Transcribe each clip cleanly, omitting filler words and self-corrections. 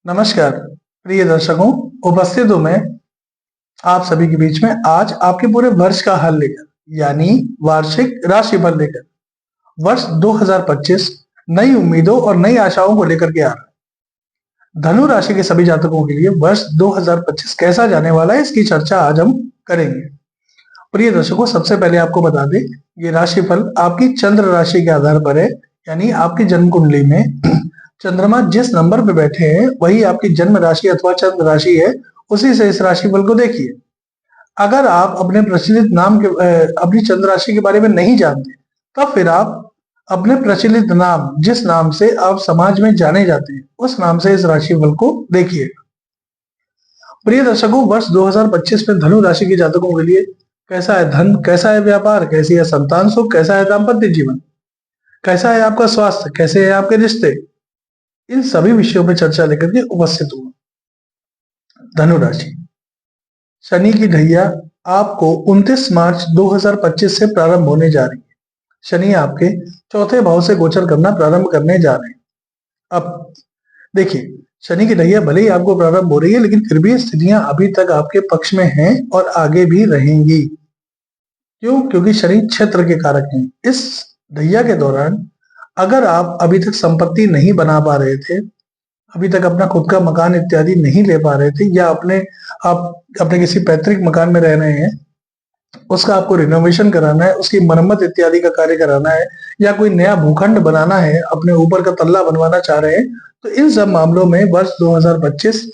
नमस्कार प्रिय दर्शकों, उपस्थित हूं मैं आप सभी के बीच में आज आपके पूरे वर्ष का हल लेकर, यानी वार्षिक राशिफल लेकर। वर्ष 2025 नई उम्मीदों और नई आशाओं को लेकर के आ रहा है। धनु राशि के सभी जातकों के लिए वर्ष 2025 कैसा जाने वाला है, इसकी चर्चा आज हम करेंगे। प्रिय दर्शकों, सबसे पहले आपको बता दें, ये राशिफल आपकी चंद्र राशि के आधार पर है, यानी आपकी जन्म कुंडली में चंद्रमा जिस नंबर पे बैठे हैं वही आपकी जन्म राशि अथवा चंद्र राशि है, उसी से इस राशिफल को देखिए। अगर आप अपने प्रचलित नाम के अपनी चंद्र राशि के बारे में नहीं जानते, तब फिर आप अपने प्रचलित नाम, जिस नाम से आप समाज में जाने जाते हैं, उस नाम से इस राशिफल को देखिए। प्रिय दर्शकों, वर्ष 2025 में धनु राशि के जातकों के लिए कैसा है धन, कैसा है व्यापार, कैसी है संतान सुख, कैसा है दाम्पत्य जीवन, कैसा है आपका स्वास्थ्य, कैसे है आपके रिश्ते, इन सभी विषयों पर चर्चा लेकर के उपस्थित हुआ। धनु राशि, शनि की ढैया आपको 29 मार्च 2025 से प्रारंभ होने जा रही है। शनि आपके चौथे भाव से गोचर करना प्रारंभ करने जा रहे हैं। अब देखिए, शनि की ढैया भले ही आपको प्रारंभ हो रही है, लेकिन फिर भी स्थितियां अभी तक आपके पक्ष में हैं और आगे भी रहेंगी। क्यों? क्योंकि शनि क्षेत्र के कारक हैं। इस ढैया के दौरान अगर आप अभी तक संपत्ति नहीं बना पा रहे थे, अभी तक अपना खुद का मकान इत्यादि नहीं ले पा रहे थे, या आप अपने किसी पैतृक मकान में रह रहे हैं, उसका आपको रिनोवेशन कराना है, उसकी मरम्मत इत्यादि का कार्य कराना है, या कोई नया भूखंड बनाना है, अपने ऊपर का तल्ला बनवाना चाह रहे हैं, तो इन सब मामलों में वर्ष 2025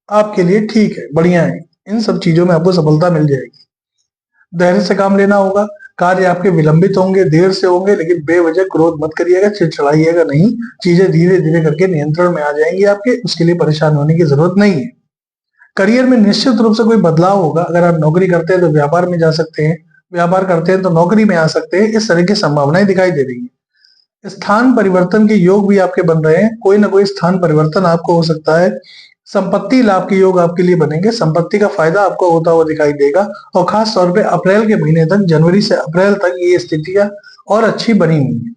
आपके लिए ठीक है, बढ़िया है। इन सब चीजों में आपको सफलता मिल जाएगी। धैर्य से काम लेना होगा। कार्य आपके विलंबित होंगे, देर से होंगे, लेकिन बेवजह क्रोध मत करिएगा, चिड़चिड़ाइएगा नहीं। चीजें धीरे धीरे करके नियंत्रण में आ जाएंगी आपके, उसके लिए परेशान होने की जरूरत नहीं है। करियर में निश्चित रूप से कोई बदलाव होगा। अगर आप नौकरी करते हैं तो व्यापार में जा सकते हैं, व्यापार करते हैं तो नौकरी में आ सकते हैं। इस तरह की संभावनाएं दिखाई दे रही है। स्थान परिवर्तन के योग भी आपके बन रहे हैं। कोई ना कोई स्थान परिवर्तन आपको हो सकता है। संपत्ति लाभ के योग आपके लिए बनेंगे। संपत्ति का फायदा आपको होता हुआ दिखाई देगा, और खास तौर पे अप्रैल के महीने तक, जनवरी से अप्रैल तक ये स्थितियां और अच्छी बनी हुई है।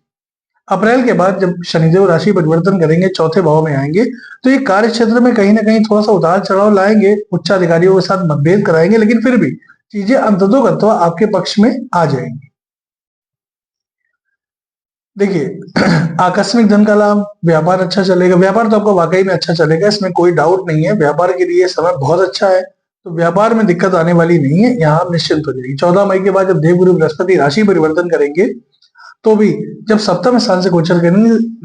अप्रैल के बाद जब शनिदेव राशि परिवर्तन करेंगे, चौथे भाव में आएंगे, तो ये कार्य क्षेत्र में कहीं ना कहीं थोड़ा सा उतार चढ़ाव लाएंगे, उच्च अधिकारियों के साथ मतभेद कराएंगे, लेकिन फिर भी चीजें अंततोगत्वा आपके पक्ष में आ जाएंगी। देखिए, आकस्मिक धन का लाभ, व्यापार अच्छा चलेगा। व्यापार तो आपको वाकई में अच्छा चलेगा, इसमें कोई डाउट नहीं है। व्यापार के लिए समय बहुत अच्छा है, तो व्यापार में दिक्कत आने वाली नहीं है, यहाँ आप निश्चिंत हो जाएगी। 14 मई के बाद जब देवगुरु बृहस्पति राशि परिवर्तन करेंगे, तो भी जब सप्तम स्थान से गोचर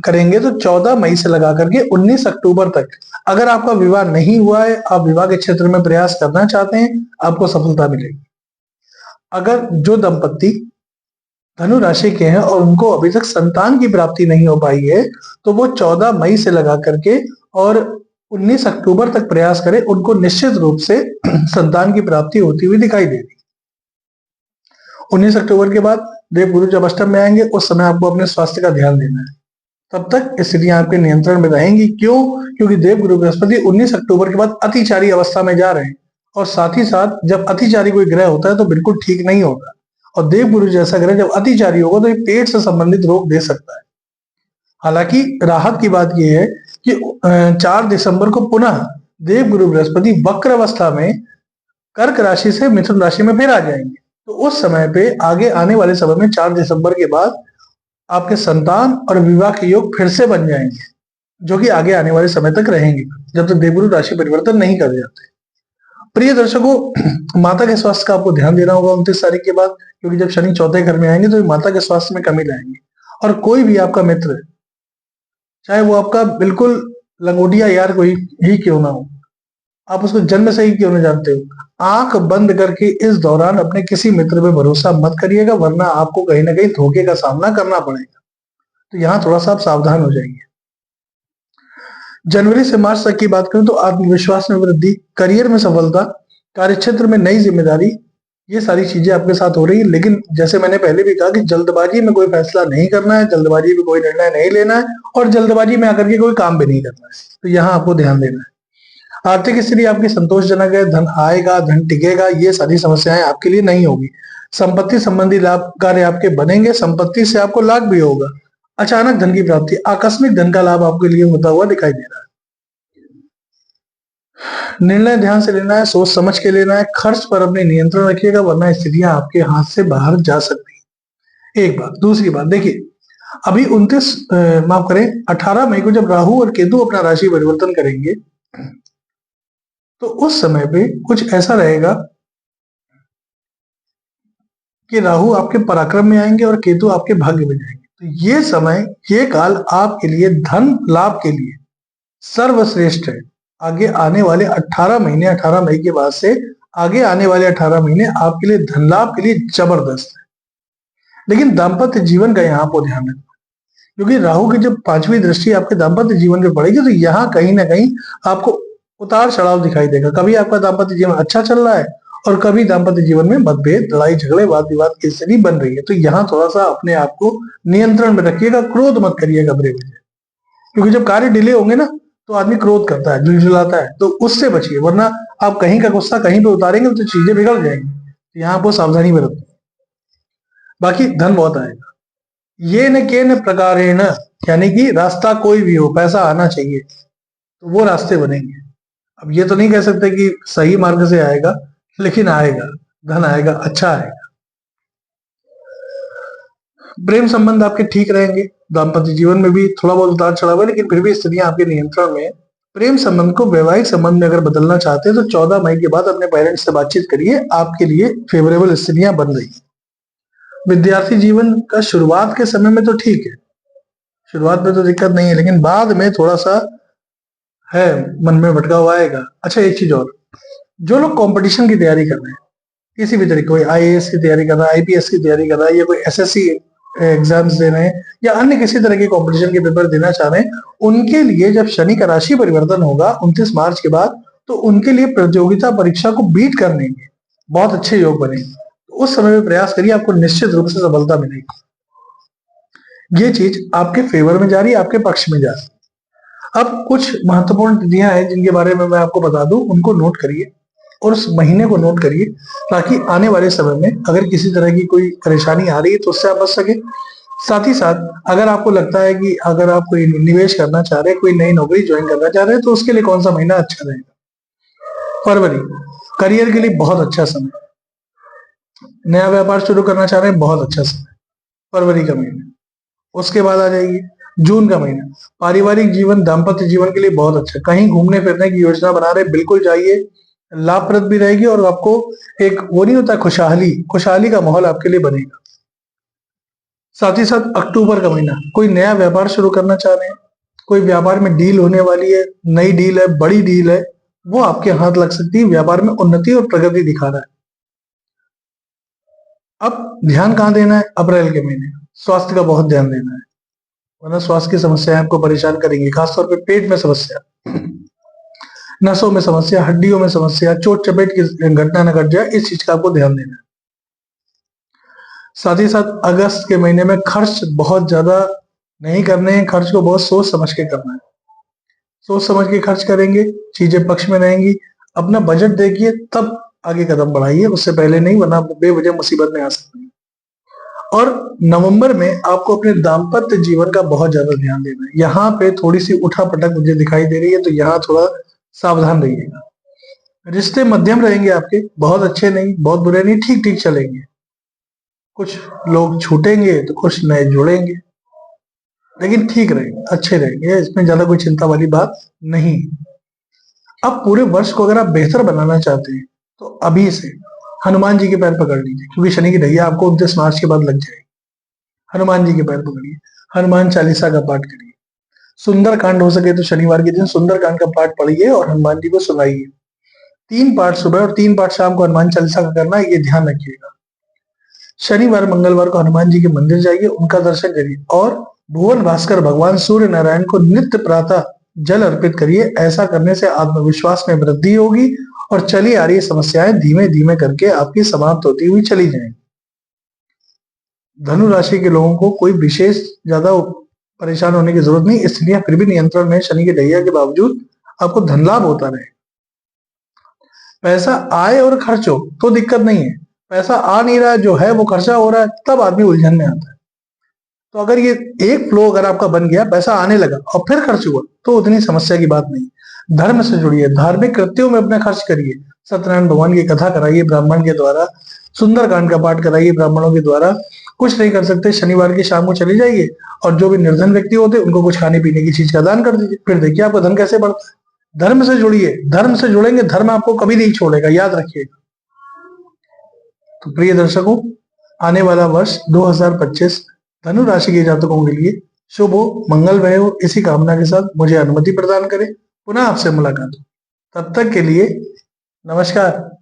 करेंगे तो 14 मई से लगा करके 19 अक्टूबर तक, अगर आपका विवाह नहीं हुआ है, आप विवाह के क्षेत्र में प्रयास करना चाहते हैं, आपको सफलता मिलेगी। अगर जो दंपत्ति धनु राशि के हैं और उनको अभी तक संतान की प्राप्ति नहीं हो पाई है, तो वो 14 मई से लगा करके और 19 अक्टूबर तक प्रयास करें, उनको निश्चित रूप से संतान की प्राप्ति होती हुई दिखाई दे रही। 19 अक्टूबर के बाद देवगुरु जब अष्टम में आएंगे, उस समय आपको अपने स्वास्थ्य का ध्यान देना है। तब तक स्थितियां आपके नियंत्रण में रहेंगी। क्यों? क्योंकि देवगुरु बृहस्पति 19 अक्टूबर के बाद अतिचारी अवस्था में जा रहे हैं, और साथ ही साथ जब अतिचारी कोई ग्रह होता है तो बिल्कुल ठीक नहीं होता, और देवगुरु जैसा ग्रह जब अतिचारी होगा तो ये पेट से संबंधित रोग दे सकता है। हालांकि राहत की बात यह है कि 4 दिसंबर को पुनः देवगुरु बृहस्पति वक्र अवस्था में कर्क राशि से मिथुन राशि में फिर आ जाएंगे, तो उस समय पे आगे आने वाले समय में 4 दिसंबर के बाद आपके संतान और विवाह के योग फिर से बन जाएंगे, जो कि आगे आने वाले समय तक रहेंगे, जब तक देवगुरु राशि परिवर्तन नहीं कर जाते। प्रिय दर्शकों, माता के स्वास्थ्य का आपको ध्यान देना होगा 29 तारीख के बाद, क्योंकि जब शनि चौथे घर में आएंगे तो माता के स्वास्थ्य में कमी लाएंगे। और कोई भी आपका मित्र, चाहे वो आपका बिल्कुल लंगोटिया यार कोई ही क्यों ना हो, आप उसको जन्म से ही क्यों ना जानते हो, आंख बंद करके इस दौरान अपने किसी मित्र पे भरोसा मत करिएगा, वरना आपको कहीं ना कहीं धोखे का सामना करना पड़ेगा। तो यहाँ थोड़ा सा आप सावधान हो जाइए। जनवरी से मार्च तक की बात करें तो आत्मविश्वास में वृद्धि, करियर में सफलता, कार्यक्षेत्र में नई जिम्मेदारी, ये सारी चीजें आपके साथ हो रही है। लेकिन जैसे मैंने पहले भी कहा कि जल्दबाजी में कोई फैसला नहीं करना है, जल्दबाजी में कोई निर्णय नहीं लेना है, और जल्दबाजी में आकर के कोई काम भी नहीं करना है। तो यहाँ आपको ध्यान देना है। आर्थिक स्थिति आपकी संतोषजनक है, धन आएगा, धन टिकेगा, ये सारी समस्याएं आपके लिए नहीं होगी। संपत्ति संबंधी लाभ कार्य आपके बनेंगे, संपत्ति से आपको लाभ भी होगा। अचानक धन की प्राप्ति, आकस्मिक धन का लाभ आपके लिए होता हुआ दिखाई दे रहा है। निर्णय ध्यान से लेना है, सोच समझ के लेना है, खर्च पर अपने नियंत्रण रखिएगा वरना स्थितियां आपके हाथ से बाहर जा सकती है। एक बात। दूसरी बात देखिए, अभी 29 माफ करें 18 मई को जब राहु और केतु अपना राशि परिवर्तन करेंगे तो उस समय पे कुछ ऐसा रहेगा कि राहु आपके पराक्रम में आएंगे और केतु आपके भाग्य में जाएंगे। तो ये समय, ये काल आपके लिए धन लाभ के लिए सर्वश्रेष्ठ है। आगे आने वाले 18 महीने, 18 मई के बाद से आगे आने वाले 18 महीने आपके लिए धन लाभ के लिए जबरदस्त है। लेकिन दाम्पत्य जीवन का यहाँ पर ध्यान रखना, क्योंकि राहु की जब 5वीं दृष्टि आपके दाम्पत्य जीवन पे पड़ेगी तो यहाँ कहीं ना कहीं आपको उतार चढ़ाव दिखाई देगा। कभी आपका दाम्पत्य जीवन अच्छा चल रहा है और कभी दाम्पत्य जीवन में मतभेद, लड़ाई झगड़े, वाद विवाद की स्थिति बन रही है। तो यहाँ थोड़ा सा अपने आप को नियंत्रण में रखिएगा, क्रोध मत करिएगा बेवजह, क्योंकि जब कार्य डिले होंगे ना तो आदमी क्रोध करता है, झुलझुलाता है, तो उससे बचिए वरना आप कहीं का गुस्सा कहीं पे उतारेंगे तो चीजें बिगड़ जाएंगी। यहाँ पर सावधानी बरतें। बाकी धन बहुत आएगा। ये न के न प्रकारेण, यानी कि रास्ता कोई भी हो पैसा आना चाहिए तो वो रास्ते बनेंगे। अब ये तो नहीं कह सकते कि सही मार्ग से आएगा, लेकिन आएगा, धन आएगा, अच्छा आएगा। प्रेम संबंध आपके ठीक रहेंगे, दाम्पत्य जीवन में भी थोड़ा बहुत उतार चढ़ाव है लेकिन फिर भी स्थितियां आपके नियंत्रण में। प्रेम संबंध को वैवाहिक संबंध में अगर बदलना चाहते हैं तो 14 मई के बाद अपने पेरेंट्स से बातचीत करिए, आपके लिए फेवरेबल स्थितियां बन रही है। विद्यार्थी जीवन का शुरुआत के समय में तो ठीक है, शुरुआत में तो दिक्कत नहीं है, लेकिन बाद में थोड़ा सा है, मन में भटकाव आएगा। अच्छा एक चीज और, जो लोग कंपटीशन की तैयारी कर रहे हैं किसी भी तरीके, कोई आईएएस की तैयारी कर रहा है, आईपीएस की तैयारी कर रहा है, या कोई एसएससी एग्जाम्स दे रहे हैं या अन्य किसी तरह के कंपटीशन के पेपर देना चाह रहे हैं, उनके लिए जब शनि का राशि परिवर्तन होगा 29 मार्च के बाद तो उनके लिए प्रतियोगिता परीक्षा को बीट करने के बहुत अच्छे योग बनेंगे। तो उस समय में प्रयास करिए, आपको निश्चित रूप से सफलता मिलेगी। ये चीज आपके फेवर में जा रही है, आपके पक्ष में जा रही है। अब कुछ महत्वपूर्ण तिथियां हैं जिनके बारे में मैं आपको बता दूं, उनको नोट करिए और उस महीने को नोट करिए ताकि आने वाले समय में अगर किसी तरह की कोई परेशानी आ रही है तो उससे आप बच सके। साथ ही साथ अगर आपको लगता है कि अगर आप कोई निवेश करना चाह रहे हैं, कोई नई नौकरी ज्वाइन करना चाह रहे हैं तो उसके लिए कौन सा महीना अच्छा रहेगा। फरवरी, करियर के लिए बहुत अच्छा समय, नया व्यापार शुरू करना चाह रहे हैं बहुत अच्छा समय, फरवरी का महीना। उसके बाद आ जाएगी जून का महीना, पारिवारिक जीवन, दाम्पत्य जीवन के लिए बहुत अच्छा। कहीं घूमने फिरने की योजना बना रहे बिल्कुल जाइए, लाभप्रद भी रहेगी और आपको एक वो नहीं होता खुशहाली का माहौल आपके लिए बनेगा। साथ ही साथ अक्टूबर का महीना, कोई नया व्यापार शुरू करना चाह रहे हैं, कोई व्यापार में डील होने वाली है, नई डील है, बड़ी डील है, वो आपके हाथ लग सकती है, व्यापार में उन्नति और प्रगति दिखा रहा है। अब ध्यान कहाँ देना है, अप्रैल के महीने स्वास्थ्य का बहुत ध्यान देना है, वरना स्वास्थ्य की समस्याएं आपको परेशान करेंगी, खासतौर पे पेट में समस्या, नसों में समस्या, हड्डियों में समस्या, चोट चपेट की घटना न घट जाए, इस चीज का आपको ध्यान देना है। साथ ही साथ अगस्त के महीने में खर्च बहुत ज्यादा नहीं करने हैं, खर्च को बहुत सोच समझ के करना है। सोच समझ के खर्च करेंगे, चीजें पक्ष में रहेंगी। अपना बजट देखिए तब आगे कदम बढ़ाइए, उससे पहले नहीं, वरना बेवजह मुसीबत में आ सकते हैं। और नवंबर में आपको अपने दाम्पत्य जीवन का बहुत ज्यादा ध्यान देना है। यहाँ पे थोड़ी सी उठापटक मुझे दिखाई दे रही है, तो यहाँ थोड़ा सावधान रहिएगा। रिश्ते मध्यम रहेंगे आपके, बहुत अच्छे नहीं, बहुत बुरे नहीं, ठीक ठीक चलेंगे। कुछ लोग छूटेंगे तो कुछ नए जुड़ेंगे, लेकिन ठीक रहेंगे, अच्छे रहेंगे, इसमें ज्यादा कोई चिंता वाली बात नहीं। अब पूरे वर्ष को अगर आप बेहतर बनाना चाहते हैं तो अभी से हनुमान जी के पैर पकड़ लीजिए, क्योंकि शनि की ढैया आपको 29 मार्च के बाद लग जाएगी। हनुमान जी के पैर पकड़िए, हनुमान चालीसा का पाठ करिए, सुंदर कांड हो सके तो शनिवार के दिन सुंदर कांड का पाठ पढ़िए और हनुमान जी को सुनाइए। 3 पाठ सुबह और 3 पाठ शाम को हनुमान चालीसा का करना है, ये ध्यान रखिएगा। शनिवार मंगलवार को हनुमान जी के मंदिर जाइए, उनका दर्शन करिए और भुवन भास्कर भगवान सूर्य नारायण को नित्य प्रातः जल अर्पित करिए। ऐसा करने से आत्मविश्वास में वृद्धि होगी और चली आ रही समस्याएं धीमे धीमे करके आपकी समाप्त होती हुई चली जाएंगी। धनु राशि के लोगों को कोई विशेष ज्यादा परेशान होने की जरूरत नहीं, स्थितियां फिर भी नियंत्रण में, शनि की ढैया के बावजूद आपको धन लाभ होता रहे। पैसा आए और खर्च हो तो दिक्कत नहीं है, पैसा आ नहीं रहा है, जो है वो खर्चा हो रहा है, तब आदमी उलझन में आता है। तो अगर ये एक फ्लो अगर आपका बन गया, पैसा आने लगा और फिर खर्च हुआ, तो उतनी समस्या की बात नहीं। धर्म से जुड़िए, धार्मिक कृत्यों में अपना खर्च करिए, सत्यनारायण भगवान की कथा कराइए ब्राह्मण के द्वारा, सुंदरकांड का पाठ कराइए ब्राह्मणों के द्वारा। कुछ नहीं कर सकते, शनिवार की शाम को चले जाइए और जो भी निर्धन व्यक्ति होते हैं उनको कुछ खाने पीने की चीज का दान कर दीजिए, फिर देखिए आपका धन कैसे बढ़ता है। धर्म से जुड़िए, धर्म से जुड़ेंगे, धर्म आपको कभी नहीं छोड़ेगा, याद रखिएगा। तो प्रिय दर्शकों, आने वाला वर्ष 2025 धनु राशि के जातकों के लिए शुभ हो, मंगलमय हो, इसी कामना के साथ मुझे अनुमति प्रदान करें, पुनः आपसे मुलाकात हो। तब तक के लिए नमस्कार।